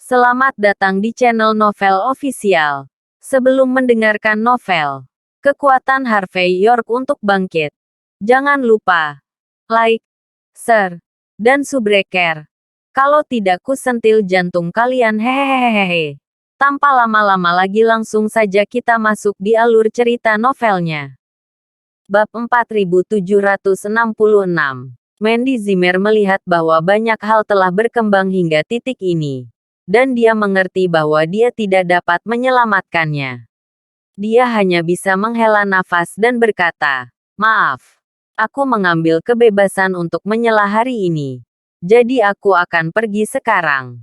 Selamat datang di channel Novel Official. Sebelum mendengarkan novel, kekuatan Harvey York untuk bangkit. Jangan lupa like, share, dan subscribe. Kalau tidak kusentil jantung kalian hehehehe. Tanpa lama-lama lagi langsung saja kita masuk di alur cerita novelnya. Bab 4766. Mandy Zimmer melihat bahwa banyak hal telah berkembang hingga titik ini. Dan dia mengerti bahwa dia tidak dapat menyelamatkannya. Dia hanya bisa menghela nafas dan berkata, "Maaf. Aku mengambil kebebasan untuk menyela hari ini. Jadi aku akan pergi sekarang."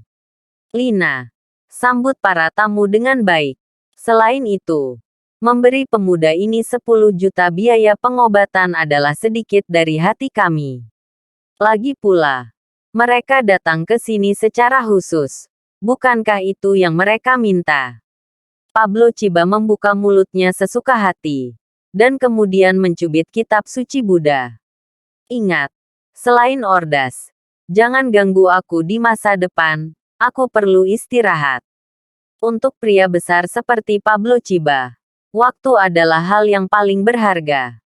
Lina, sambut para tamu dengan baik. Selain itu, memberi pemuda ini 10 juta biaya pengobatan adalah sedikit dari hati kami. Lagi pula, mereka datang ke sini secara khusus. Bukankah itu yang mereka minta? Pablo Chiba membuka mulutnya sesuka hati. Dan kemudian mencubit kitab suci Buddha. Ingat, selain ordas, jangan ganggu aku di masa depan, aku perlu istirahat. Untuk pria besar seperti Pablo Chiba, waktu adalah hal yang paling berharga.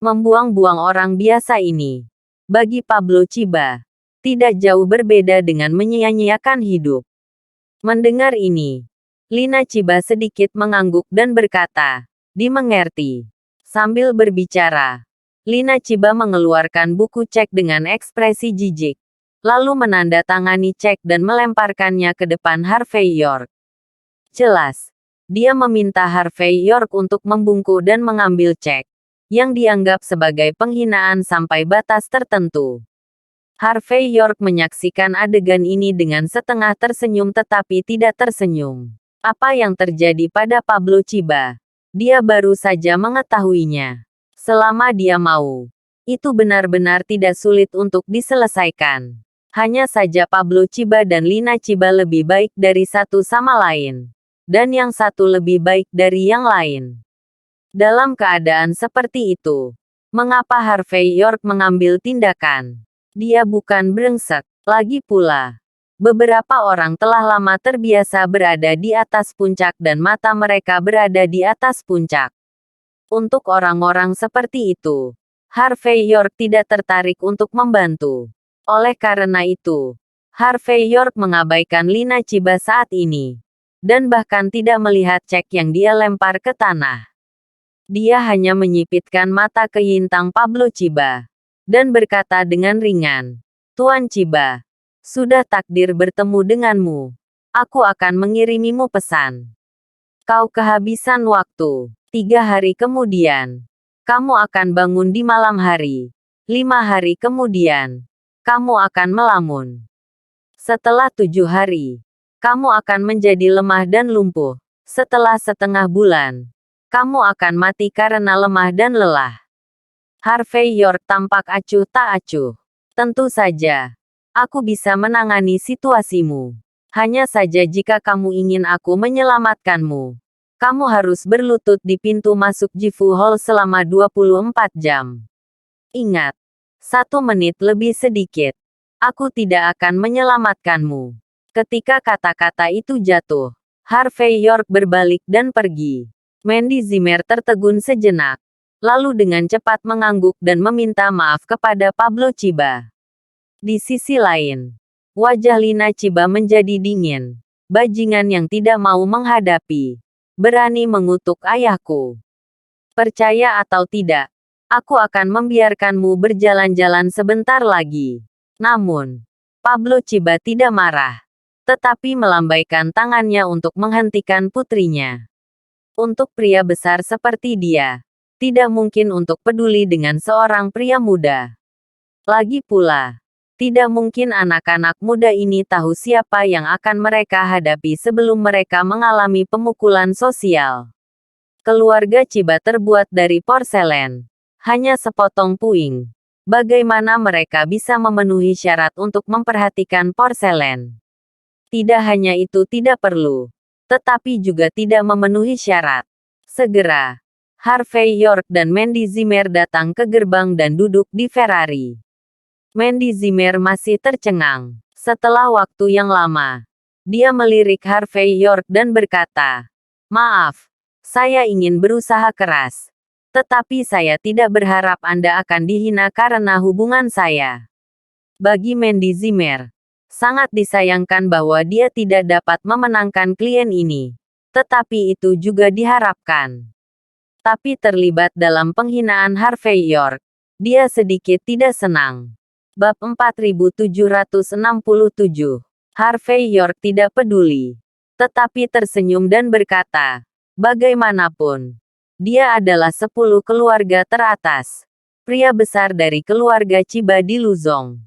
Membuang-buang orang biasa ini, bagi Pablo Chiba, tidak jauh berbeda dengan menyia-nyiakan hidup. Mendengar ini, Lina Chiba sedikit mengangguk dan berkata, "Dimengerti." Sambil berbicara, Lina Chiba mengeluarkan buku cek dengan ekspresi jijik, lalu menandatangani cek dan melemparkannya ke depan Harvey York. Jelas, dia meminta Harvey York untuk membungkuk dan mengambil cek, yang dianggap sebagai penghinaan sampai batas tertentu. Harvey York menyaksikan adegan ini dengan setengah tersenyum tetapi tidak tersenyum. Apa yang terjadi pada Pablo Chiba? Dia baru saja mengetahuinya. Selama dia mau, itu benar-benar tidak sulit untuk diselesaikan. Hanya saja Pablo Chiba dan Lina Chiba lebih baik dari satu sama lain. Dan yang satu lebih baik dari yang lain. Dalam keadaan seperti itu, mengapa Harvey York mengambil tindakan? Dia bukan brengsek. Lagi pula, beberapa orang telah lama terbiasa berada di atas puncak dan mata mereka berada di atas puncak. Untuk orang-orang seperti itu, Harvey York tidak tertarik untuk membantu. Oleh karena itu, Harvey York mengabaikan Lina Chiba saat ini. Dan bahkan tidak melihat cek yang dia lempar ke tanah. Dia hanya menyipitkan mata ke Yintang Pablo Chiba. Dan berkata dengan ringan, "Tuan Chiba, sudah takdir bertemu denganmu. Aku akan mengirimimu pesan. Kau kehabisan waktu. 3 hari kemudian, kamu akan bangun di malam hari. 5 hari kemudian, kamu akan melamun. Setelah 7 hari, kamu akan menjadi lemah dan lumpuh. Setelah setengah bulan, kamu akan mati karena lemah dan lelah." Harvey York tampak acuh tak acuh. "Tentu saja, aku bisa menangani situasimu. Hanya saja jika kamu ingin aku menyelamatkanmu, kamu harus berlutut di pintu masuk Jifu Hall selama 24 jam. Ingat, 1 menit lebih sedikit. Aku tidak akan menyelamatkanmu." Ketika kata-kata itu jatuh, Harvey York berbalik dan pergi. Mandy Zimmer tertegun sejenak. Lalu dengan cepat mengangguk dan meminta maaf kepada Pablo Chiba. Di sisi lain, wajah Lina Chiba menjadi dingin. "Bajingan yang tidak mau menghadapi. Berani mengutuk ayahku. Percaya atau tidak, aku akan membiarkanmu berjalan-jalan sebentar lagi." Namun, Pablo Chiba tidak marah. Tetapi melambaikan tangannya untuk menghentikan putrinya. Untuk pria besar seperti dia, tidak mungkin untuk peduli dengan seorang pria muda. Lagi pula, tidak mungkin anak-anak muda ini tahu siapa yang akan mereka hadapi sebelum mereka mengalami pemukulan sosial. Keluarga Chiba terbuat dari porselen. Hanya sepotong puing. Bagaimana mereka bisa memenuhi syarat untuk memperhatikan porselen? Tidak hanya itu tidak perlu, tetapi juga tidak memenuhi syarat. Segera, Harvey York dan Mandy Zimmer datang ke gerbang dan duduk di Ferrari. Mandy Zimmer masih tercengang. Setelah waktu yang lama, Dia melirik Harvey York dan berkata, "Maaf, saya ingin berusaha keras. Tetapi saya tidak berharap Anda akan dihina karena hubungan saya." Bagi Mandy Zimmer, sangat disayangkan bahwa dia tidak dapat memenangkan klien ini. Tetapi itu juga diharapkan. Tapi terlibat dalam penghinaan Harvey York, dia sedikit tidak senang. Bab 4767. Harvey York tidak peduli, tetapi tersenyum dan berkata, "Bagaimanapun, dia adalah 10 keluarga teratas. Pria besar dari keluarga Chiba di Luzong.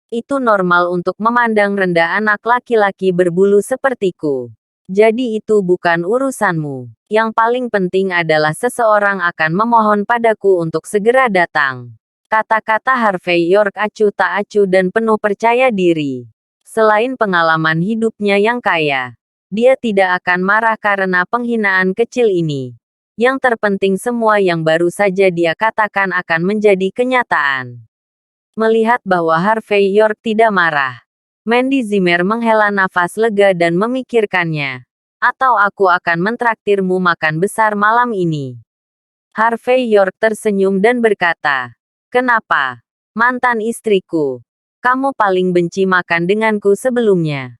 Itu normal untuk memandang rendah anak laki-laki berbulu sepertiku. Jadi itu bukan urusanmu. Yang paling penting adalah seseorang akan memohon padaku untuk segera datang." Kata-kata Harvey York acuh tak acuh dan penuh percaya diri. Selain pengalaman hidupnya yang kaya, dia tidak akan marah karena penghinaan kecil ini. Yang terpenting semua yang baru saja dia katakan akan menjadi kenyataan. Melihat bahwa Harvey York tidak marah, Mandy Zimmer menghela nafas lega dan memikirkannya. "Atau aku akan mentraktirmu makan besar malam ini." Harvey York tersenyum dan berkata, "Kenapa? Mantan istriku. Kamu paling benci makan denganku sebelumnya.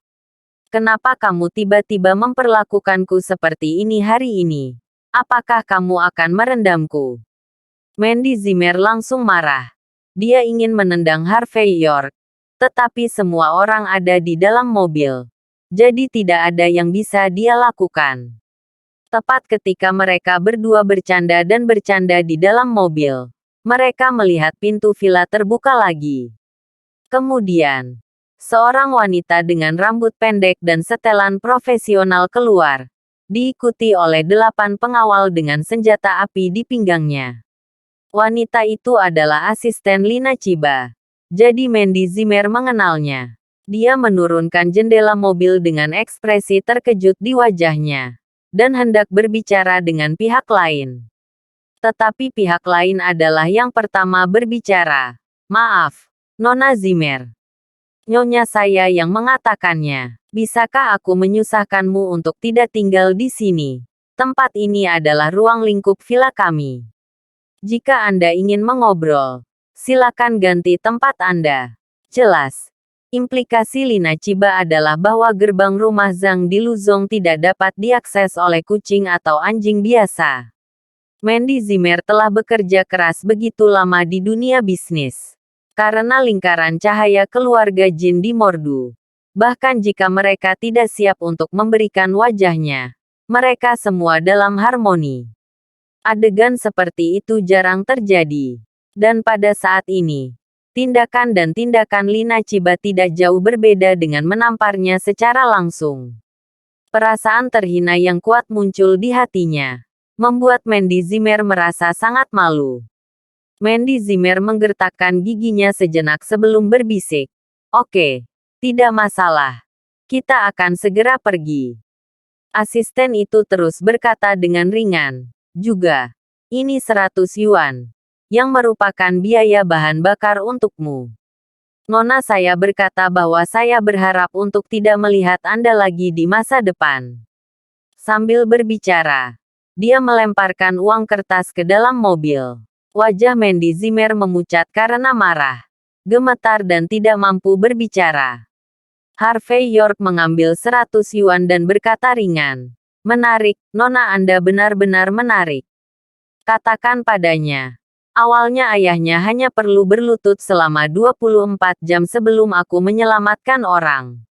Kenapa kamu tiba-tiba memperlakukanku seperti ini hari ini? Apakah kamu akan merendamku?" Mandy Zimmer langsung marah. Dia ingin menendang Harvey York. Tetapi semua orang ada di dalam mobil. Jadi tidak ada yang bisa dia lakukan. Tepat ketika mereka berdua bercanda dan bercanda di dalam mobil, mereka melihat pintu villa terbuka lagi. Kemudian, seorang wanita dengan rambut pendek dan setelan profesional keluar, diikuti oleh 8 pengawal dengan senjata api di pinggangnya. Wanita itu adalah asisten Lina Chiba. Jadi Mandy Zimmer mengenalnya. Dia menurunkan jendela mobil dengan ekspresi terkejut di wajahnya, dan hendak berbicara dengan pihak lain. Tetapi pihak lain adalah yang pertama berbicara. "Maaf, Nona Zimmer. Nyonya saya yang mengatakannya. Bisakah aku menyusahkanmu untuk tidak tinggal di sini? Tempat ini adalah ruang lingkup villa kami. Jika Anda ingin mengobrol, silakan ganti tempat Anda." Jelas. Implikasi Lina Chiba adalah bahwa gerbang rumah Zhang di Luzong tidak dapat diakses oleh kucing atau anjing biasa. Mandy Zimmer telah bekerja keras begitu lama di dunia bisnis. Karena lingkaran cahaya keluarga Jin di Mordu. Bahkan jika mereka tidak siap untuk memberikan wajahnya, mereka semua dalam harmoni. Adegan seperti itu jarang terjadi. Dan pada saat ini, tindakan dan tindakan Lina Chiba tidak jauh berbeda dengan menamparnya secara langsung. Perasaan terhina yang kuat muncul di hatinya, membuat Mandy Zimmer merasa sangat malu. Mandy Zimmer menggertakkan giginya sejenak sebelum berbisik. "Oke, tidak masalah. Kita akan segera pergi." Asisten itu terus berkata dengan ringan. "Juga, ini 100 yuan, yang merupakan biaya bahan bakar untukmu. Nona saya berkata bahwa saya berharap untuk tidak melihat Anda lagi di masa depan." Sambil berbicara, dia melemparkan uang kertas ke dalam mobil. Wajah Mandy Zimmer memucat karena marah, gemetar dan tidak mampu berbicara. Harvey York mengambil 100 yuan dan berkata ringan, "Menarik, Nona Anda benar-benar menarik. Katakan padanya. Awalnya ayahnya hanya perlu berlutut selama 24 jam sebelum aku menyelamatkan orang.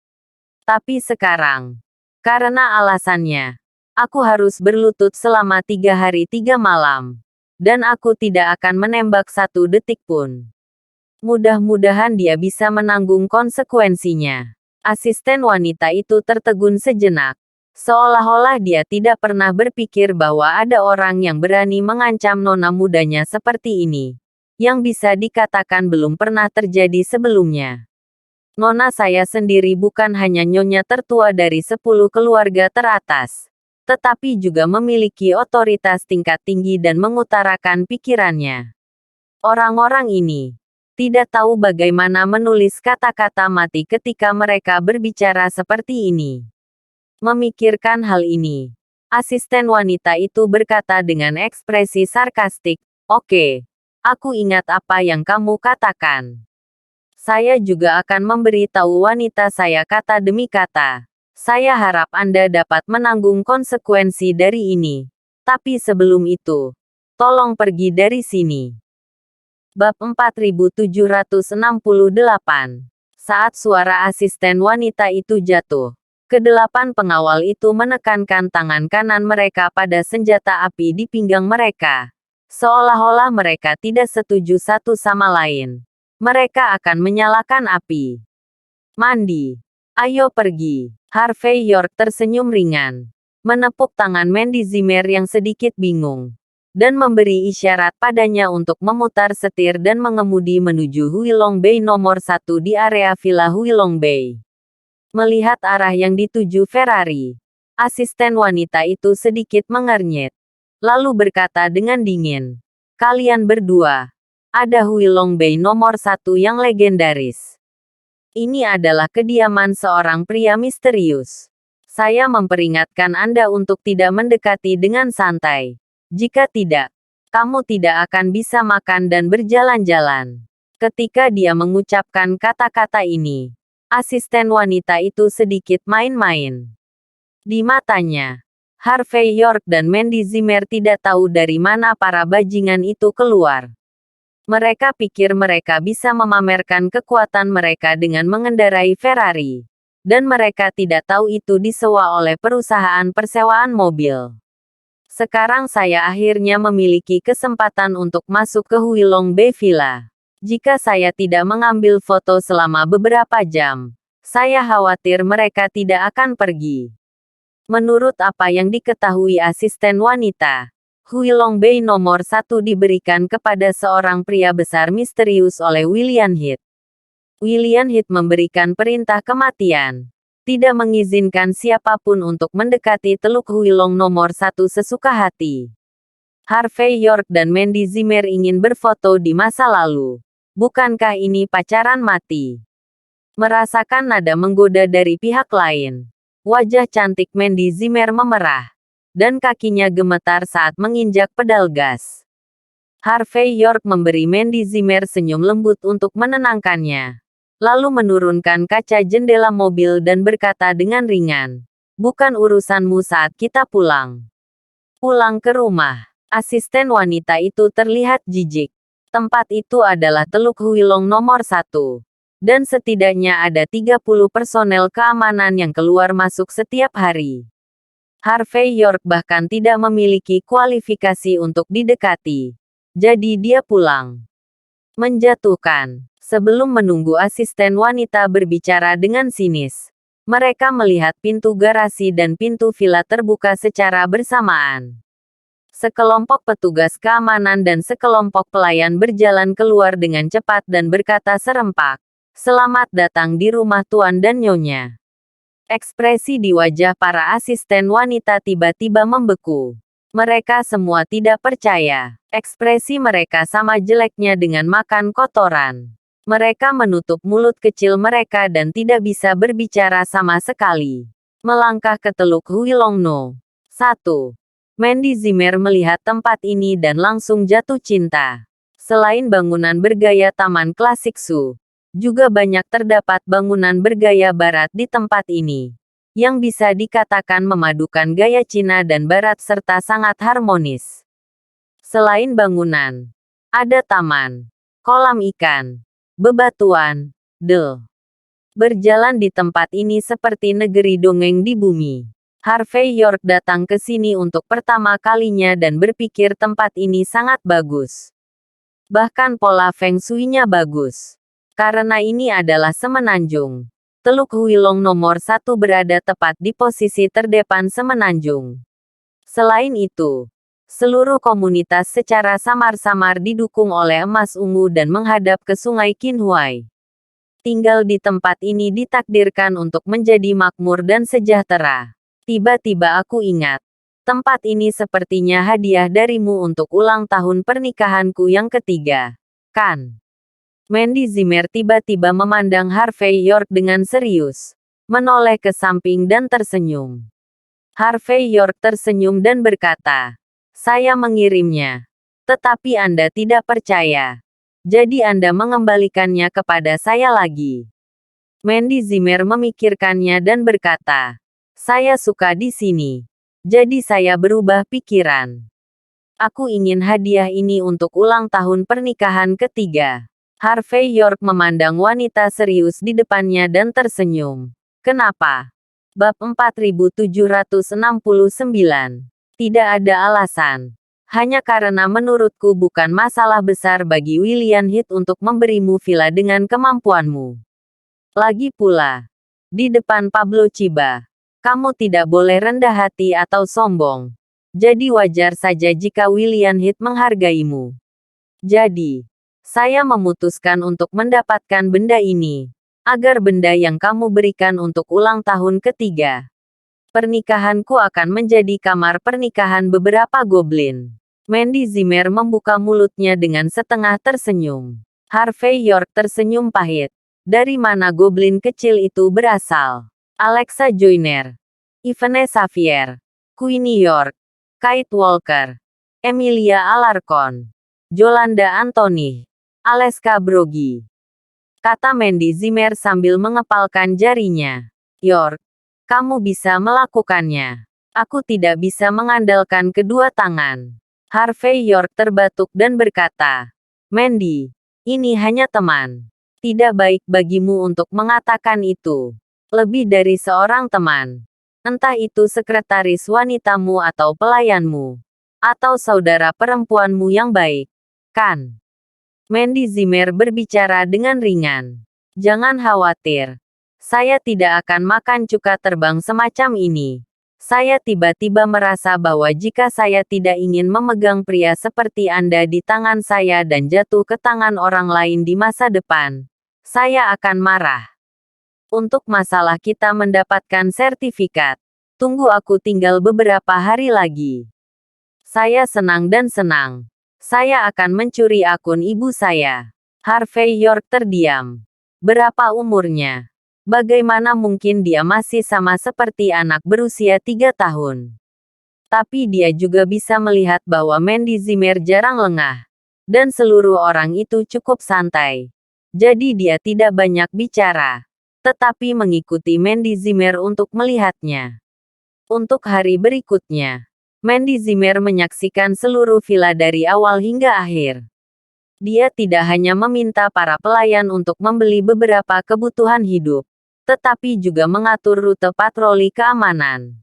Tapi sekarang, karena alasannya, aku harus berlutut selama 3 hari 3 malam. Dan aku tidak akan menembak 1 detik pun. Mudah-mudahan dia bisa menanggung konsekuensinya." Asisten wanita itu tertegun sejenak. Seolah-olah dia tidak pernah berpikir bahwa ada orang yang berani mengancam nona mudanya seperti ini. Yang bisa dikatakan belum pernah terjadi sebelumnya. "Nona saya sendiri bukan hanya nyonya tertua dari 10 keluarga teratas, tetapi juga memiliki otoritas tingkat tinggi dan mengutarakan pikirannya. Orang-orang ini tidak tahu bagaimana menulis kata-kata mati ketika mereka berbicara seperti ini. Memikirkan hal ini, asisten wanita itu berkata dengan ekspresi sarkastik, "Oke, aku ingat apa yang kamu katakan. Saya juga akan memberi tahu wanita saya kata demi kata. Saya harap Anda dapat menanggung konsekuensi dari ini. Tapi sebelum itu, tolong pergi dari sini." Bab 4768. Saat suara asisten wanita itu jatuh, kedelapan pengawal itu menekankan tangan kanan mereka pada senjata api di pinggang mereka. Seolah-olah mereka tidak setuju satu sama lain. Mereka akan menyalakan api. "Mandi. Ayo pergi." Harvey York tersenyum ringan. Menepuk tangan Mandy Zimmer yang sedikit bingung. Dan memberi isyarat padanya untuk memutar setir dan mengemudi menuju Huilong Bay nomor 1 di area Villa Huilong Bay. Melihat arah yang dituju Ferrari, asisten wanita itu sedikit mengernyit. Lalu berkata dengan dingin, "Kalian berdua, ada Huilong Bay nomor 1 yang legendaris. Ini adalah kediaman seorang pria misterius. Saya memperingatkan Anda untuk tidak mendekati dengan santai. Jika tidak, kamu tidak akan bisa makan dan berjalan-jalan." Ketika dia mengucapkan kata-kata ini, asisten wanita itu sedikit main-main. Di matanya, Harvey York dan Mandy Zimmer tidak tahu dari mana para bajingan itu keluar. Mereka pikir mereka bisa memamerkan kekuatan mereka dengan mengendarai Ferrari. Dan mereka tidak tahu itu disewa oleh perusahaan persewaan mobil. Sekarang saya akhirnya memiliki kesempatan untuk masuk ke Huilong Bay Villa. Jika saya tidak mengambil foto selama beberapa jam, saya khawatir mereka tidak akan pergi. Menurut apa yang diketahui asisten wanita, Huilong Bay nomor 1 diberikan kepada seorang pria besar misterius oleh William Heath. William Heath memberikan perintah kematian. Tidak mengizinkan siapapun untuk mendekati Teluk Huilong nomor 1 sesuka hati. Harvey York dan Mandy Zimmer ingin berfoto di masa lalu. Bukankah ini pacaran mati? Merasakan nada menggoda dari pihak lain. Wajah cantik Mandy Zimmer memerah. Dan kakinya gemetar saat menginjak pedal gas. Harvey York memberi Mandy Zimmer senyum lembut untuk menenangkannya. Lalu menurunkan kaca jendela mobil dan berkata dengan ringan, "Bukan urusanmu saat kita pulang." Pulang ke rumah. Asisten wanita itu terlihat jijik. Tempat itu adalah Teluk Huilong nomor 1. Dan setidaknya ada 30 personel keamanan yang keluar masuk setiap hari. Harvey York bahkan tidak memiliki kualifikasi untuk didekati. Jadi dia pulang. Menjatuhkan. Sebelum menunggu asisten wanita berbicara dengan sinis, mereka melihat pintu garasi dan pintu villa terbuka secara bersamaan. Sekelompok petugas keamanan dan sekelompok pelayan berjalan keluar dengan cepat dan berkata serempak, "Selamat datang di rumah Tuan dan Nyonya." Ekspresi di wajah para asisten wanita tiba-tiba membeku. Mereka semua tidak percaya. Ekspresi mereka sama jeleknya dengan makan kotoran. Mereka menutup mulut kecil mereka dan tidak bisa berbicara sama sekali. Melangkah ke Teluk Huilong No. 1. Mandy Zimmer melihat tempat ini dan langsung jatuh cinta. Selain bangunan bergaya taman klasik Su, juga banyak terdapat bangunan bergaya barat di tempat ini. Yang bisa dikatakan memadukan gaya Cina dan barat serta sangat harmonis. Selain bangunan, ada taman, kolam ikan, bebatuan, berjalan di tempat ini seperti negeri dongeng di bumi. Harvey York datang ke sini untuk pertama kalinya dan berpikir tempat ini sangat bagus. Bahkan pola feng shui-nya bagus. Karena ini adalah semenanjung. Teluk Huilong nomor 1 berada tepat di posisi terdepan semenanjung. Selain itu, seluruh komunitas secara samar-samar didukung oleh emas ungu dan menghadap ke Sungai Qinhuai. Tinggal di tempat ini ditakdirkan untuk menjadi makmur dan sejahtera. Tiba-tiba aku ingat. Tempat ini sepertinya hadiah darimu untuk ulang tahun pernikahanku yang ketiga. Kan? Mandy Zimmer tiba-tiba memandang Harvey York dengan serius, menoleh ke samping dan tersenyum. Harvey York tersenyum dan berkata, "Saya mengirimnya. Tetapi Anda tidak percaya. Jadi Anda mengembalikannya kepada saya lagi." Mandy Zimmer memikirkannya dan berkata, "Saya suka di sini. Jadi saya berubah pikiran. Aku ingin hadiah ini untuk ulang tahun pernikahan ketiga." Harvey York memandang wanita serius di depannya dan tersenyum. "Kenapa?" Bab 4769. Tidak ada alasan. Hanya karena menurutku bukan masalah besar bagi William Heath untuk memberimu villa dengan kemampuanmu. Lagi pula, di depan Pablo Chiba, kamu tidak boleh rendah hati atau sombong. Jadi wajar saja jika William Heath menghargaimu. Jadi, saya memutuskan untuk mendapatkan benda ini, agar benda yang kamu berikan untuk ulang tahun ketiga. Pernikahanku akan menjadi kamar pernikahan beberapa goblin. Mandy Zimmer membuka mulutnya dengan setengah tersenyum. Harvey York tersenyum pahit. Dari mana goblin kecil itu berasal? Alexa Joyner, Yvonne Xavier, Queenie York, Kate Walker, Emilia Alarcon, Yolanda Anthony, Aleska Brogi, kata Mandy Zimmer sambil mengepalkan jarinya. York, kamu bisa melakukannya. Aku tidak bisa mengandalkan kedua tangan. Harvey York terbatuk dan berkata, "Mandy, ini hanya teman. Tidak baik bagimu untuk mengatakan itu. Lebih dari seorang teman. Entah itu sekretaris wanitamu atau pelayanmu. Atau saudara perempuanmu yang baik. Kan?" Mandy Zimmer berbicara dengan ringan. "Jangan khawatir. Saya tidak akan makan cuka terbang semacam ini. Saya tiba-tiba merasa bahwa jika saya tidak ingin memegang pria seperti Anda di tangan saya dan jatuh ke tangan orang lain di masa depan, saya akan marah. Untuk masalah kita mendapatkan sertifikat, tunggu aku tinggal beberapa hari lagi. Saya senang dan senang. Saya akan mencuri akun ibu saya." Harvey York terdiam. Berapa umurnya? Bagaimana mungkin dia masih sama seperti anak berusia 3 tahun? Tapi dia juga bisa melihat bahwa Mandy Zimmer jarang lengah. Dan seluruh orang itu cukup santai. Jadi dia tidak banyak bicara. Tetapi mengikuti Mandy Zimmer untuk melihatnya. Untuk hari berikutnya, Mandy Zimmer menyaksikan seluruh villa dari awal hingga akhir. Dia tidak hanya meminta para pelayan untuk membeli beberapa kebutuhan hidup, tetapi juga mengatur rute patroli keamanan.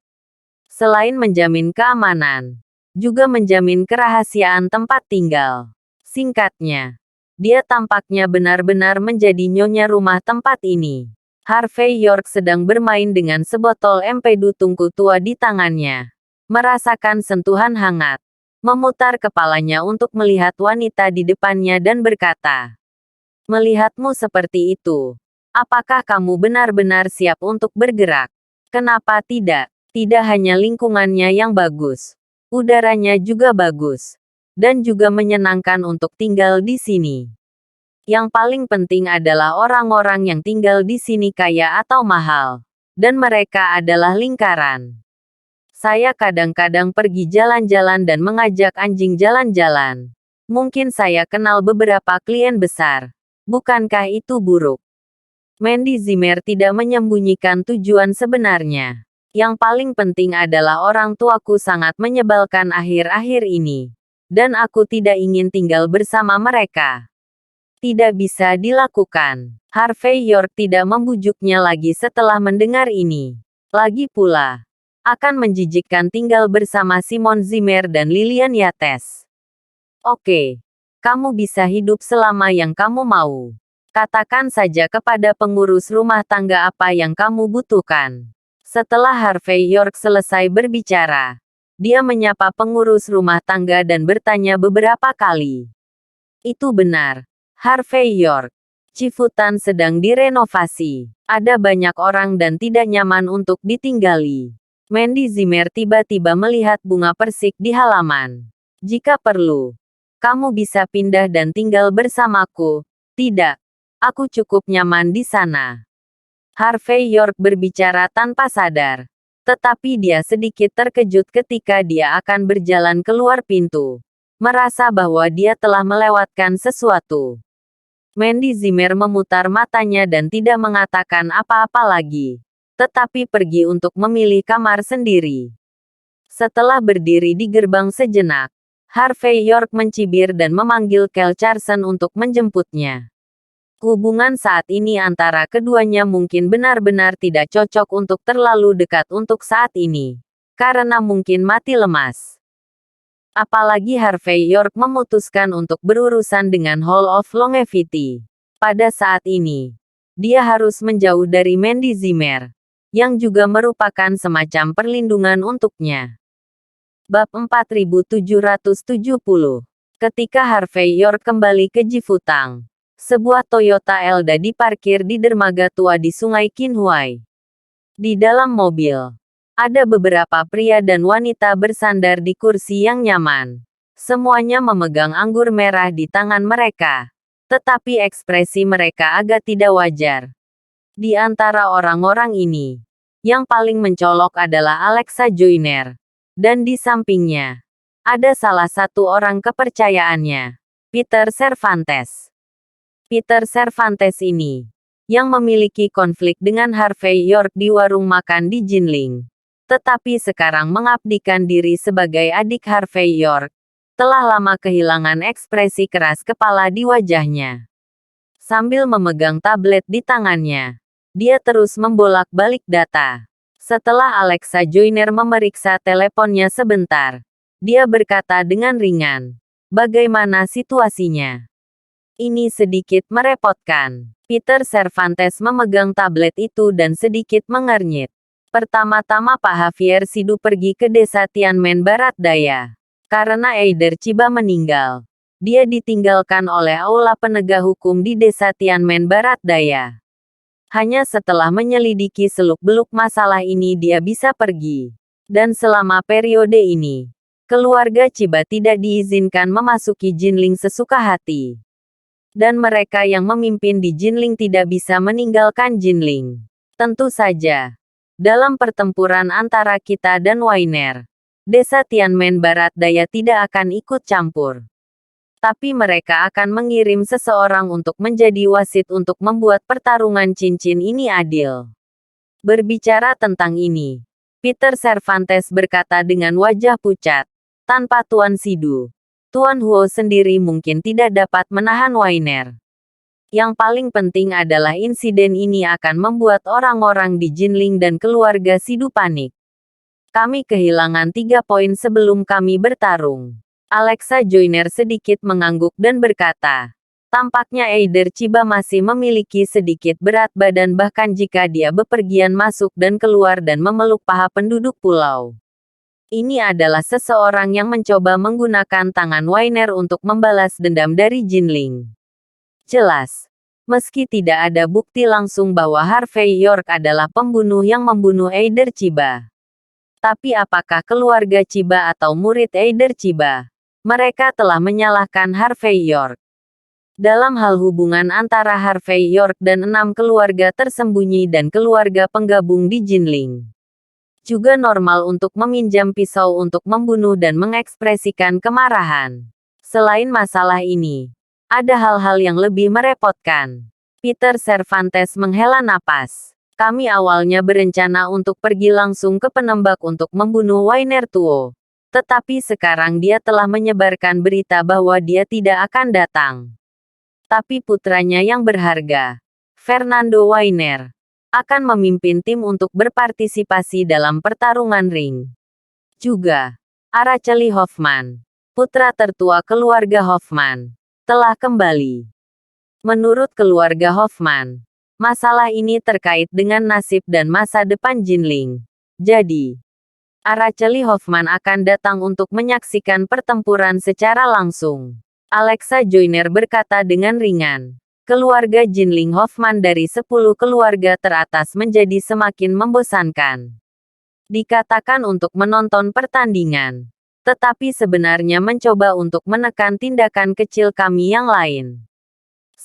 Selain menjamin keamanan, juga menjamin kerahasiaan tempat tinggal. Singkatnya, dia tampaknya benar-benar menjadi nyonya rumah tempat ini. Harvey York sedang bermain dengan sebotol empedu tungku tua di tangannya. Merasakan sentuhan hangat. Memutar kepalanya untuk melihat wanita di depannya dan berkata, "Melihatmu seperti itu. Apakah kamu benar-benar siap untuk bergerak? Kenapa tidak? Tidak hanya lingkungannya yang bagus. Udaranya juga bagus. Dan juga menyenangkan untuk tinggal di sini. Yang paling penting adalah orang-orang yang tinggal di sini kaya atau mahal. Dan mereka adalah lingkaran. Saya kadang-kadang pergi jalan-jalan dan mengajak anjing jalan-jalan. Mungkin saya kenal beberapa klien besar. Bukankah itu buruk?" Mandy Zimmer tidak menyembunyikan tujuan sebenarnya. "Yang paling penting adalah orang tuaku sangat menyebalkan akhir-akhir ini. Dan aku tidak ingin tinggal bersama mereka." Tidak bisa dilakukan. Harvey York tidak membujuknya lagi setelah mendengar ini. Lagi pula, akan menjijikkan tinggal bersama Simon Zimmer dan Lillian Yates. "Oke. Kamu bisa hidup selama yang kamu mau. Katakan saja kepada pengurus rumah tangga apa yang kamu butuhkan." Setelah Harvey York selesai berbicara, dia menyapa pengurus rumah tangga dan bertanya beberapa kali. "Itu benar, Harvey York. Ciputan sedang direnovasi. Ada banyak orang dan tidak nyaman untuk ditinggali." Mandy Zimmer tiba-tiba melihat bunga persik di halaman. "Jika perlu, kamu bisa pindah dan tinggal bersamaku. Tidak. Aku cukup nyaman di sana. Harvey York berbicara tanpa sadar. Tetapi dia sedikit terkejut ketika dia akan berjalan keluar pintu. Merasa bahwa dia telah melewatkan sesuatu. Mandy Zimmer memutar matanya dan tidak mengatakan apa-apa lagi. Tetapi pergi untuk memilih kamar sendiri. Setelah berdiri di gerbang sejenak, Harvey York mencibir dan memanggil Kel Carson untuk menjemputnya. Hubungan saat ini antara keduanya mungkin benar-benar tidak cocok untuk terlalu dekat untuk saat ini. Karena mungkin mati lemas. Apalagi Harvey York memutuskan untuk berurusan dengan Hall of Longevity. Pada saat ini, dia harus menjauh dari Mandy Zimmer, yang juga merupakan semacam perlindungan untuknya. Bab 4770. Ketika Harvey York kembali ke Jifutang, sebuah Toyota Elda diparkir di dermaga tua di Sungai Qinhuai. Di dalam mobil, ada beberapa pria dan wanita bersandar di kursi yang nyaman. Semuanya memegang anggur merah di tangan mereka. Tetapi ekspresi mereka agak tidak wajar. Di antara orang-orang ini, yang paling mencolok adalah Alexa Joyner. Dan di sampingnya, ada salah satu orang kepercayaannya, Peter Cervantes. Peter Cervantes ini, yang memiliki konflik dengan Harvey York di warung makan di Jinling, tetapi sekarang mengabdikan diri sebagai adik Harvey York, telah lama kehilangan ekspresi keras kepala di wajahnya. Sambil memegang tablet di tangannya, dia terus membolak-balik data. Setelah Alexa Joyner memeriksa teleponnya sebentar, dia berkata dengan ringan, "Bagaimana situasinya?" Ini sedikit merepotkan. Peter Cervantes memegang tablet itu dan sedikit mengernyit. Pertama-tama Pak Javier Sidu pergi ke desa Tianmen Barat Daya. Karena Eider Chiba meninggal, dia ditinggalkan oleh aula penegak hukum di desa Tianmen Barat Daya. Hanya setelah menyelidiki seluk-beluk masalah ini dia bisa pergi. Dan selama periode ini, keluarga Chiba tidak diizinkan memasuki Jinling sesuka hati. Dan mereka yang memimpin di Jinling tidak bisa meninggalkan Jinling. Tentu saja, dalam pertempuran antara kita dan Wainer, desa Tianmen Barat Daya tidak akan ikut campur. Tapi mereka akan mengirim seseorang untuk menjadi wasit untuk membuat pertarungan cincin ini adil. Berbicara tentang ini, Peter Cervantes berkata dengan wajah pucat, "Tanpa Tuan Sidu, Tuan Huo sendiri mungkin tidak dapat menahan Wainer. Yang paling penting adalah insiden ini akan membuat orang-orang di Jinling dan keluarga Sidu panik. Kami kehilangan 3 poin sebelum kami bertarung." Alexa Joyner sedikit mengangguk dan berkata, "Tampaknya Eider Chiba masih memiliki sedikit berat badan bahkan jika dia bepergian masuk dan keluar dan memeluk paha penduduk pulau. Ini adalah seseorang yang mencoba menggunakan tangan Wainer untuk membalas dendam dari Jinling. Jelas, meski tidak ada bukti langsung bahwa Harvey York adalah pembunuh yang membunuh Eider Chiba. Tapi apakah keluarga Chiba atau murid Eider Chiba? Mereka telah menyalahkan Harvey York. Dalam hal hubungan antara Harvey York dan 6 keluarga tersembunyi dan keluarga penggabung di Jinling. Juga normal untuk meminjam pisau untuk membunuh dan mengekspresikan kemarahan. Selain masalah ini, ada hal-hal yang lebih merepotkan. Peter Cervantes menghela napas. Kami awalnya berencana untuk pergi langsung ke penembak untuk membunuh Wainer Tuo. Tetapi sekarang dia telah menyebarkan berita bahwa dia tidak akan datang. Tapi putranya yang berharga, Fernando Wainer, akan memimpin tim untuk berpartisipasi dalam pertarungan ring. Juga, Araceli Hoffman, putra tertua keluarga Hoffman, telah kembali. Menurut keluarga Hoffman, masalah ini terkait dengan nasib dan masa depan Jinling. Jadi, Araceli Hoffman akan datang untuk menyaksikan pertempuran secara langsung. Alexa Joyner berkata dengan ringan. Keluarga Jinling Hoffman dari 10 keluarga teratas menjadi semakin membosankan. Dikatakan untuk menonton pertandingan. Tetapi sebenarnya mencoba untuk menekan tindakan kecil kami yang lain.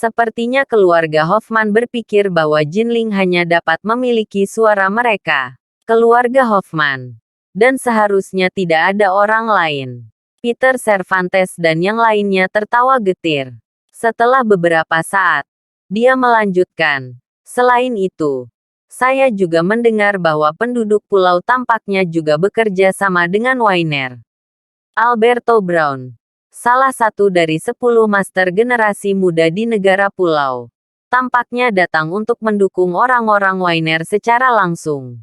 Sepertinya keluarga Hoffman berpikir bahwa Jinling hanya dapat memiliki suara mereka. Keluarga Hoffman. Dan seharusnya tidak ada orang lain. Peter Cervantes dan yang lainnya tertawa getir. Setelah beberapa saat, dia melanjutkan. Selain itu, saya juga mendengar bahwa penduduk pulau tampaknya juga bekerja sama dengan Weiner. Alberto Brown, salah satu dari 10 master generasi muda di negara pulau, tampaknya datang untuk mendukung orang-orang Weiner secara langsung.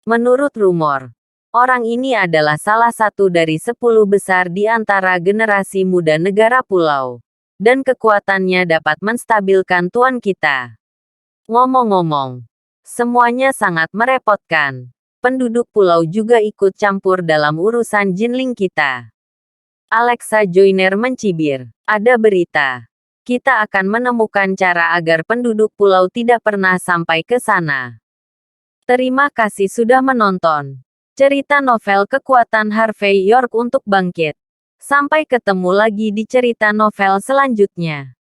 Menurut rumor, orang ini adalah salah satu dari 10 besar di antara generasi muda negara pulau, dan kekuatannya dapat menstabilkan tuan kita. Ngomong-ngomong, semuanya sangat merepotkan. Penduduk pulau juga ikut campur dalam urusan Jinling kita. Alexa Joyner mencibir. Ada berita. Kita akan menemukan cara agar penduduk pulau tidak pernah sampai ke sana. Terima kasih sudah menonton. Cerita novel kekuatan Harvey York untuk bangkit. Sampai ketemu lagi di cerita novel selanjutnya.